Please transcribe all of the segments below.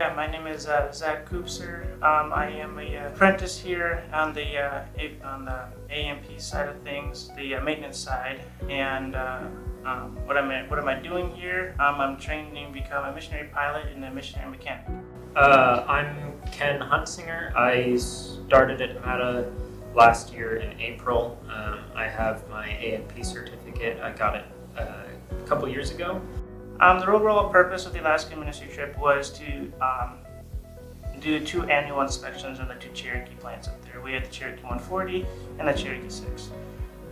Yeah, my name is Zach Koopser. I am an apprentice here on the AMP side of things, the maintenance side. And what am I doing here? I'm training to become a missionary pilot and a missionary mechanic. I'm Ken Huntsinger. I started at MATA last year in April. I have my AMP certificate. I got it a couple years ago. The overall purpose of the Alaska ministry trip was to do 2 annual inspections on the 2 Cherokee planes up there. We had the Cherokee 140 and the Cherokee 6.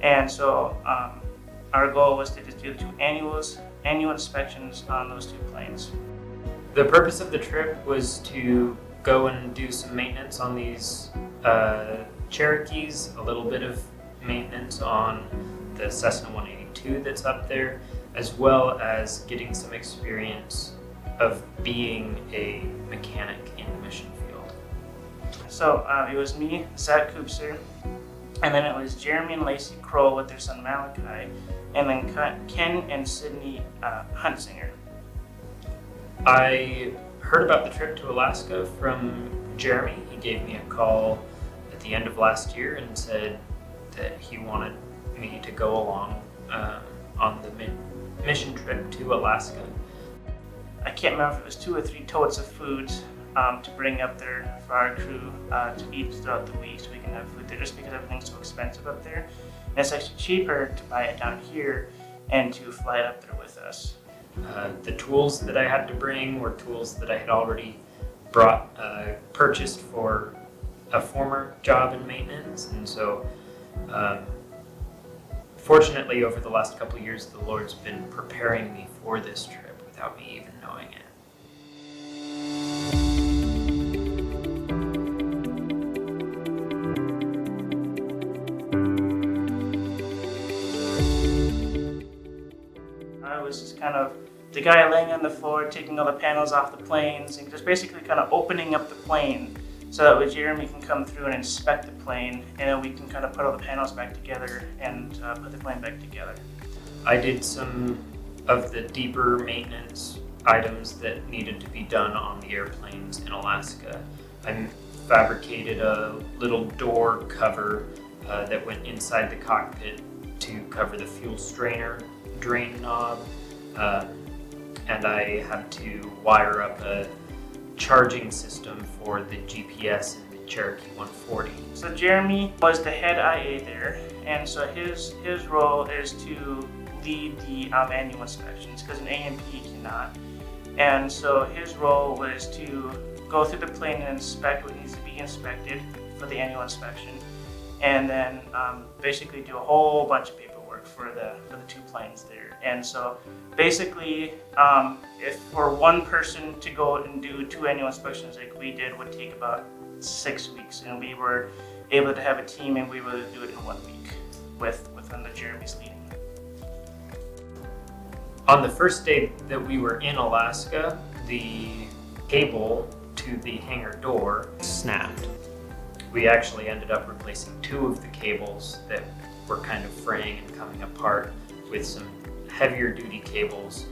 And so our goal was to just do the 2 annual inspections on those 2 planes. The purpose of the trip was to go and do some maintenance on these Cherokees, a little bit of maintenance on the Cessna 182 that's up there, as well as getting some experience of being a mechanic in the mission field. So it was me, Zach Koopser, and then it was Jeremy and Lacey Kroll with their son Malachi, and then Ken and Sydney Huntsinger. I heard about the trip to Alaska from Jeremy. He gave me a call at the end of last year and said that he wanted me to go along on the mission trip to Alaska. I can't remember if it was 2 or 3 totes of food to bring up there for our crew to eat throughout the week so we can have food there, just because everything's so expensive up there. And it's actually cheaper to buy it down here and to fly it up there with us. The tools that I had to bring were tools that I had already purchased for a former job in maintenance, and so fortunately over the last couple of years the Lord's been preparing me for this trip without me even knowing it. I was just kind of the guy laying on the floor, taking all the panels off the planes, and just basically kind of opening up the plane so that way Jeremy can come through and inspect the plane, and then we can kind of put all the panels back together and put the plane back together. I did some of the deeper maintenance items that needed to be done on the airplanes in Alaska. I fabricated a little door cover that went inside the cockpit to cover the fuel strainer drain knob, and I had to wire up a charging system for the GPS in the Cherokee 140. So Jeremy was the head IA there, and so his role is to lead the annual inspections, because an AMP cannot. And so his role was to go through the plane and inspect what needs to be inspected for the annual inspection, and then basically do a whole bunch of paperwork for the 2 planes there. And so basically, if for one person to go and do 2 annual inspections like we did would take about 6 weeks, and we were able to have a team and we were able to do it in 1 week with under Jeremy's leading. On the first day that we were in Alaska, the cable to the hangar door snapped. We actually ended up replacing 2 of the cables that were kind of fraying and coming apart with some heavier duty cables.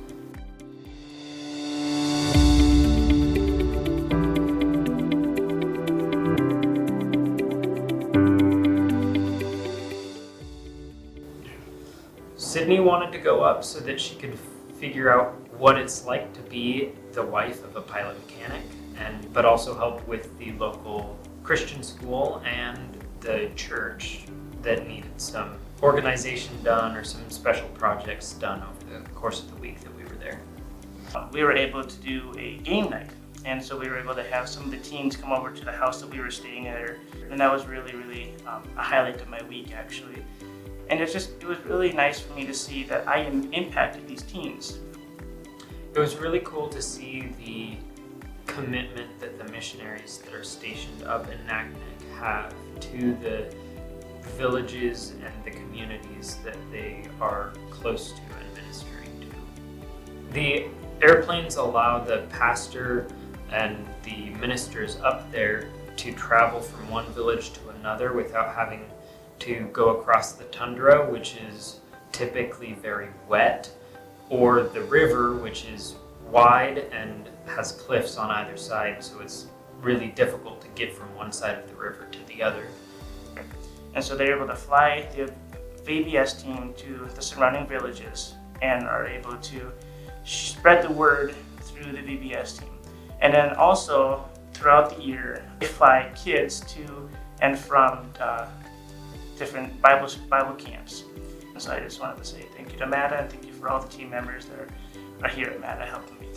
Sydney wanted to go up so that she could figure out what it's like to be the wife of a pilot mechanic, but also help with the local Christian school and the church that needed some organization done or some special projects done over the course of the week that we were there. We were able to do a game night, and so we were able to have some of the teens come over to the house that we were staying at, and that was really a highlight of my week actually. And it was really nice for me to see that I impacted these teens. It was really cool to see the commitment that the missionaries that are stationed up in Naknek have to the villages and the communities that they are close to and ministering to. The airplanes allow the pastor and the ministers up there to travel from one village to another without having to go across the tundra, which is typically very wet, or the river, which is wide and has cliffs on either side, so it's really difficult to get from one side of the river to the other. And so they're able to fly the VBS team to the surrounding villages and are able to spread the word through the VBS team. And then also throughout the year, they fly kids to and from different Bible camps. And so I just wanted to say thank you to MATA and thank you for all the team members that are here at MATA helping me.